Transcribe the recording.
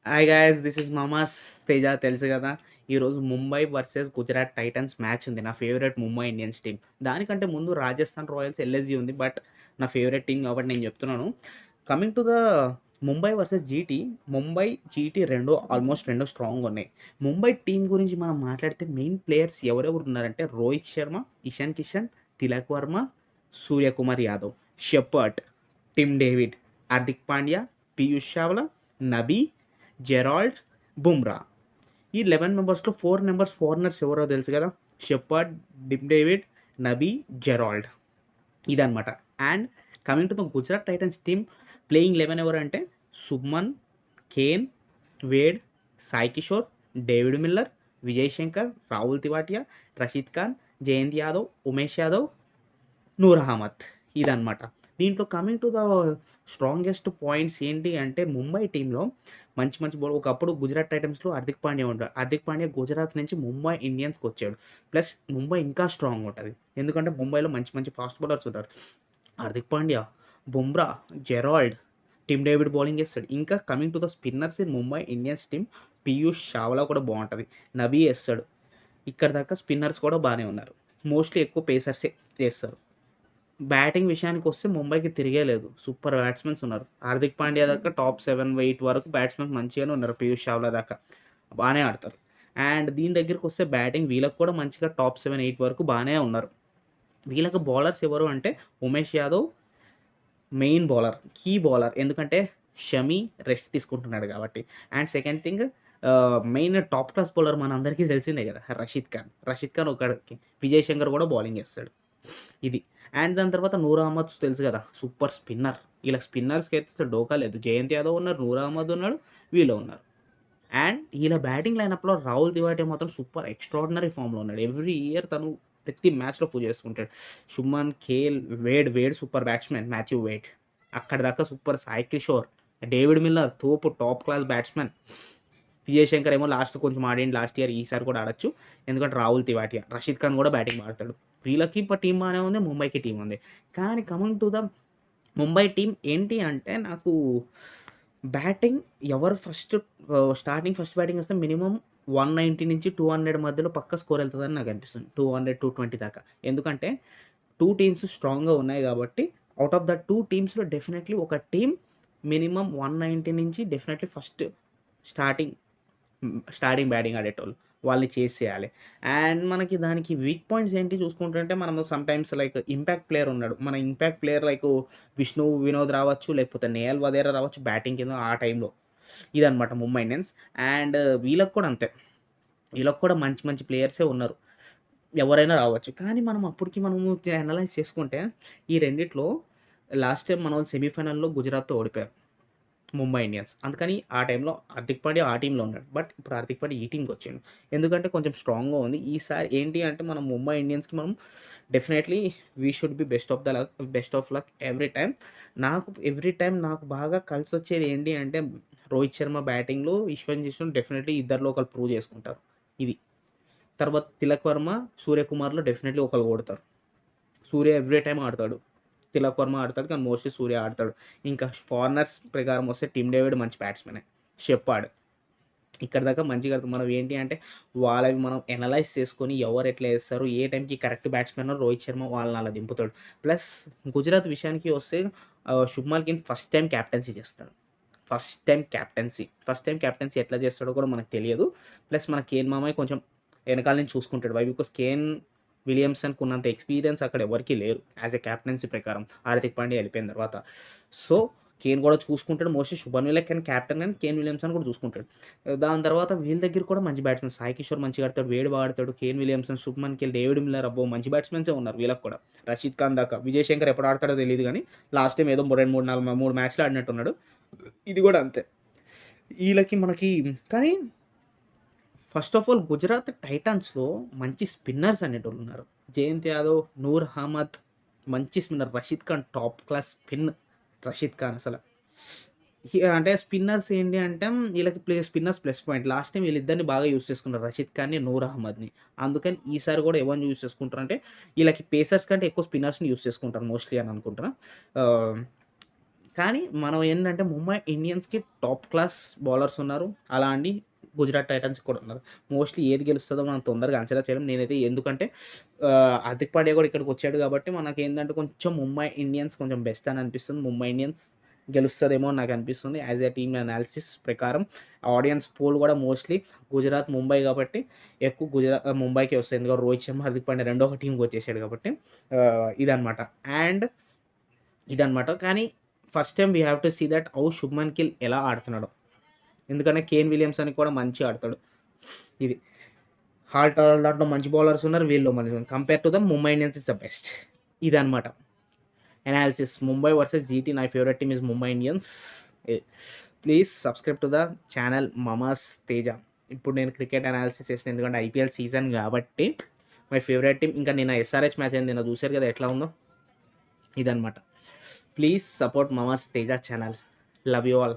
Hi guys this is మామాస్ తేజ తెలుసు కదా. ఈరోజు Mumbai versus Gujarat Titans match ఉంది. నా ఫేవరెట్ ముంబై ఇండియన్స్ టీమ్. దానికంటే ముందు రాజస్థాన్ రాయల్స్ ఎల్ఎస్జీ ఉంది. బట్ నా ఫేవరెట్ టీం కాబట్టి నేను చెప్తున్నాను. Coming to the Mumbai versus GT. Mumbai GT almost రెండు స్ట్రాంగ్ ఉన్నాయి. ముంబై టీం గురించి మనం మాట్లాడితే మెయిన్ ప్లేయర్స్ ఎవరెవరు ఉన్నారంటే Rohit Sharma, Ishan Kishan, Tilak Varma, Suryakumar Yadav, Shepherd, Tim David, Hardik Pandya, Piyush Chawla, Nabi, Gerald, Bumrah. ఈ 11 మెంబర్స్‌లో 4 మెంబర్స్ ఫారినర్స్ ఎవరో తెలుసు కదా! Shepherd, Tim David, Nabi, Gerald ఇదనమాట. And coming to the Gujarat Titans team playing 11 ఎవరంటే Suman, Kane, Wade, Sai Kishore, David Miller, Vijay Shankar, Rahul Tewatia, Rashid Khan, Jayant Yadav, Umesh Yadav, Noor Ahmad ఇదనమాట. దీంట్లో coming to the strongest points ఏంటి అంటే ముంబై టీంలో మంచి మంచి బౌలర్ ఒకప్పుడు గుజరాత్ టైటన్స్‌లో హార్దిక్ పాండ్యా ఉంటాడు. హార్దిక్ పాండ్యా గుజరాత్ నుంచి ముంబై ఇండియన్స్‌కి వచ్చాడు. ప్లస్ ముంబై ఇంకా స్ట్రాంగ్ ఉంటది. ఎందుకంటే ముంబైలో మంచి మంచి ఫాస్ట్ బౌలర్స్ ఉంటారు. Hardik Pandya, Bumrah, Gerald, Tim David bowling ఏస్తాడు. ఇంకా coming to the spinners in Mumbai Indians team Piyush Chawla కూడా బావుంటది. నబీ ఏస్తాడు. ఇక్కడి దాకా స్పిన్నర్స్ కూడా బానే ఉన్నారు. మోస్ట్‌లీ ఎక్కువ పేసర్సే ఏస్తారు. బ్యాటింగ్ విషయానికొస్తే ముంబైకి తిరిగే లేదు. సూపర్ బ్యాట్స్‌మెన్స్ ఉన్నారు. హార్దిక్ పాండ్యా దాకా టాప్ 7, 8 వరకు బ్యాట్స్‌మెన్ మంచిగానే ఉన్నారు. పీయూష్ చావ్లా దాకా బానే ఆడతారు. అండ్ దీని దగ్గరికొస్తే బ్యాటింగ్ వీళ్ళకి కూడా మంచిగా టాప్ 7, 8 వరకు బానే ఉన్నారు. వీళ్ళకి బౌలర్స్ ఎవరు అంటే Umesh Yadav main bowler, key bowler. ఎందుకంటే షమి రెస్ట్ తీసుకుంటున్నాడు కాబట్టి. And second thing main top class bowler మనందరికీ తెలిసిందే కదా! రషీద్ ఖాన్. రషీద్ ఖాన్ ఒకడికి విజయ్ శంకర్ కూడా బౌలింగ్ ఏస్తాడు. ఇది. అండ్ దాని తర్వాత నూర్ అహ్మద్ తెలుసు కదా! Super spinner. ఈళ్ళకి స్పిన్నర్స్‌కైతే అసలు డోకా లేదు. జయంత్ యాదవ్ ఉన్నారు, నూర్ అహ్మద్ ఉన్నాడు, వీళ్ళు ఉన్నారు. అండ్ ఈళ్ళ బ్యాటింగ్ లైనప్‌లో రాహుల్ తివాటియా మాత్రం సూపర్ ఎక్స్ట్రార్డినరీ ఫామ్‌లో ఉన్నాడు. ఎవ్రీ ఇయర్ తను ప్రతి మ్యాచ్‌లో ప్రూవ్ చేసుకుంటాడు. శుభ్మన్, కేల్, Wade super batsmen Matthew Wade. అక్కడిదాకా super Sai Kishore, David Miller తోపు top class batsmen. Vijay Shankar ఏమో లాస్ట్ కొంచెం ఆడిండు లాస్ట్ ఇయర్. ఈసారి కూడా ఆడొచ్చు. ఎందుకంటే రాహుల్ తివాటియా, రషీద్ ఖాన్ కూడా బ్యాటింగ్ ఆడతాడు. వీళ్ళకి టీం బానే ఉంది. ముంబైకి టీం ఉంది. కానీ coming to the Mumbai team ఏంటి అంటే నాకు బ్యాటింగ్ ఎవరు ఫస్ట్ బ్యాటింగ్ వస్తే మినిమమ్ 190-200 మధ్యలో పక్కా స్కోర్ ఎళ్తదని నాకనిపిస్తుంది. 200, 220 దాకా. ఎందుకంటే 2 టీమ్స్ స్ట్రాంగ్‌గా ఉన్నాయి గాబట్టి ఔట్ ఆఫ్ ద 2 టీమ్స్‌లో డెఫినైట్‌లీ ఒక టీమ్ మినిమమ్ 190 నుంచి డెఫినైట్‌లీ స్టార్టింగ్ స్టార్టింగ్ బ్యాటింగ్ ఆడేటోళ్ళు. వాళ్ళని చేసేయాలి. అండ్ మనకి దానికి వీక్ పాయింట్స్ ఏంటి చూసుకుంటుంటే మనము సమ్‌టైమ్స్ లైక్ ఇంపాక్ట్ ప్లేయర్ ఉన్నాడు. మన ఇంపాక్ట్ ప్లేయర్ విష్ణు వినోద్ రావచ్చు, లేకపోతే నేయల్ వధేరా రావచ్చు బ్యాటింగ్ కింద ఆ టైంలో. ఇదనమాట ముంబై ఇండియన్స్. అండ్ వీళ్ళకి కూడా అంతే. వీళ్ళకి కూడా మంచి మంచి ప్లేయర్సే ఉన్నారు. ఎవరైనా రావచ్చు. కానీ మనము అనలైజ్ చేసుకుంటే ఈ రెండిట్లో లాస్ట్ టైమ్ మనోళ్ళు సెమీఫైనల్‌లో గుజరాత్‌తో ఓడిపోయారు. ముంబై ఇండియన్స్. అందుకని ఆ టైంలో హార్దిక్ పాండ్యా ఆ టీమ్‌లో ఉన్నాడు. బట్ ఇప్పుడు హార్దిక్ పాండ్యా ఈ టీమ్‌కొచ్చిండు. ఎందుకంటే కొంచెం స్ట్రాంగ్‌గా ఉంది. ఈసారి ఏంటి అంటే మనం ముంబై ఇండియన్స్‌కి మనం definitely we should be best of luck every time. Every time నాకు బాగా కలిసొచ్చేది ఏంటి అంటే రోహిత్ శర్మ బ్యాటింగ్‌లో, ఇష్వాన్ కిషన్ డెఫినైట్‌లీ ఇద్దరిలో ఒకళ్ళు ప్రూవ్ చేసుకుంటారు. ఇది. తర్వాత తిలక్ వర్మ, సూర్యకుమార్‌లో డెఫినైట్‌లీ ఒకళ్ళు కొడతారు. సూర్య ఎవ్రీ టైమ్ ఆడతాడు. తిలక్ వర్మ ఆడతాడు. కానీ మోస్ట్‌లీ సూర్య ఆడతాడు. ఇంకా ఫారినర్స్ ప్రకారం వస్తే టిమ్ డేవిడ్ మంచి బ్యాట్స్‌మనే. షెపార్డ్ ఇక్కడి దాకా మంచిగా ఆడుతారు. మనం ఏంటి అంటే వాళ్ళవి మనం ఎనలైజ్ చేసుకొని ఎవరు ఎట్లా ఏస్తారు, ఏ టైంకి కరెక్ట్ బ్యాట్స్‌మన్ రోహిత్ శర్మ వాళ్ళని అలా దింపుతాడు. ప్లస్ గుజరాత్ విషయానికి వస్తే Shubman Gill first time captaincy చేస్తాడు. ఫస్ట్ టైమ్ క్యాప్టెన్సీ ఎట్లా చేస్తాడో కూడా మనకు తెలియదు. ప్లస్ మన కేన్ మామయ్య కొంచెం వెనకాల నుంచి చూసుకుంటాడు. బికాస్ కేన్ విలియమ్సన్‌కి ఉన్నంత ఎక్స్‌పీరియన్స్ అక్కడ ఎవరికీ లేరు. యాస్ ఎ క్యాప్టెన్సీ ప్రకారం. హార్దిక్ పాండ్యా ఎళ్ళిపోయిన తర్వాత. సో, కేన్ కూడా చూసుకుంటాడు. మోస్ట్‌లీ శుభన్ గిల్ కానీ కెప్టెన్ కానీ కేన్ విలియమ్సన్ కూడా చూసుకుంటాడు. దాని తర్వాత వీళ్ళ దగ్గర కూడా మంచి బ్యాట్స్‌మెన్ సాయి కిషోర్ మంచిగా ఆడతాడు. వేడ్ బాగా ఆడతాడు. Kane Williamson, Shubman Gill, David Miller అబ్బో! మంచి బ్యాట్స్‌మెన్సే ఉన్నారు వీళ్ళకి కూడా. రషీద్ ఖాన్ దాకా. విజయ్ శంకర్ ఎప్పుడు ఆడతాడో తెలీదు గానీ లాస్ట్ టైమ్ ఏదో 2, 3, 4 3 మ్యాచ్‌లు ఆడినట్టున్నాడు. ఇది కూడా అంతే. మనకి కానీ ఫస్ట్ ఆఫ్ ఆల్ గుజరాత్ టైటాన్స్‌లో మంచి స్పిన్నర్స్ అనేటోళ్ళున్నారు. జయంత్ యాదవ్, నూర్ అహ్మద్ మంచి spinner. Rashid Khan top class Rashid Khan అసల. అంటే స్పిన్నర్స్ ఏంటి అంటే వీళ్ళకి spinners plus point. Last time వీళ్ళిద్దరిని బాగా యూజ్ చేసుకున్నారు. రషీద్ ఖాన్‌ని, నూర్ అహ్మద్‌ని. అందుకని ఈసారి కూడా ఎవరిని యూజ్ చేసుకుంటారంటే వీళ్ళకి పేసర్స్ కంటే ఎక్కువ స్పిన్నర్స్‌ని యూజ్ చేసుకుంటారు మోస్ట్‌లీ అని అనుకుంటున్నా. ఆహ్ కానీ మనం ఏంటంటే ముంబై ఇండియన్స్‌కి టాప్ క్లాస్ బౌలర్స్ ఉన్నారు. అలా అని గుజరాత్ టైటన్స్‌కి కూడా ఉన్నారు. మోస్ట్‌లీ ఏది గెలుస్తదో మనం తొందరగా అంచనా చేయలేం. నేనైతే ఎందుకంటే హార్దిక్ పాండ్యా కూడా ఇక్కడికొచ్చాడు కాబట్టి మనకేందంటే కొంచెం ముంబై ఇండియన్స్ కొంచెం బెస్ట్ అని అనిపిస్తుంది. ముంబై ఇండియన్స్ గెలుస్తదేమో అని నాకనిపిస్తుంది. యాస్ ఎ టీమ్ అనాలిసిస్ ప్రకారం ఆడియన్స్ పోల్ కూడా మోస్ట్‌లీ గుజరాత్, ముంబై కాబట్టి ఎక్కువ ముంబైకే వస్తాయి. ఎందుకంటే రోహిత్ శర్మ, హార్దిక్ పాండ్యా రెండో ఒక టీమ్‌కి వచ్చేసాడు కాబట్టి ఇదనమాట. అండ్ ఇదనమాట. కానీ first time we have to see that how Shubman Gill ఎలా ఆడుతున్నాడో. ఎందుకంటే కేన్ విలియమ్సన్ కూడా మంచిగా ఆడతాడు. ఇది. దాంట్లో మంచి బౌలర్స్ ఉన్నారు. వీళ్ళు మంచి compare to the Mumbai Indians is the best. ఇదనమాట. Analysis Mumbai versus GT. My favourite team is Mumbai Indians. Please subscribe to the channel మమాస్ తేజ. ఇప్పుడు నేను క్రికెట్ అనాలిసిస్ చేసిన ఎందుకంటే ఐపీఎల్ సీజన్ కాబట్టి మై ఫేవరెట్ టీమ్. ఇంకా నిన్న ఎస్ఆర్హెచ్ మ్యాచ్ అయింది. నిన్న చూసారు కదా ఎట్లా ఉందో. ఇదనమాట. Please support Mama's Teja channel. Love you all.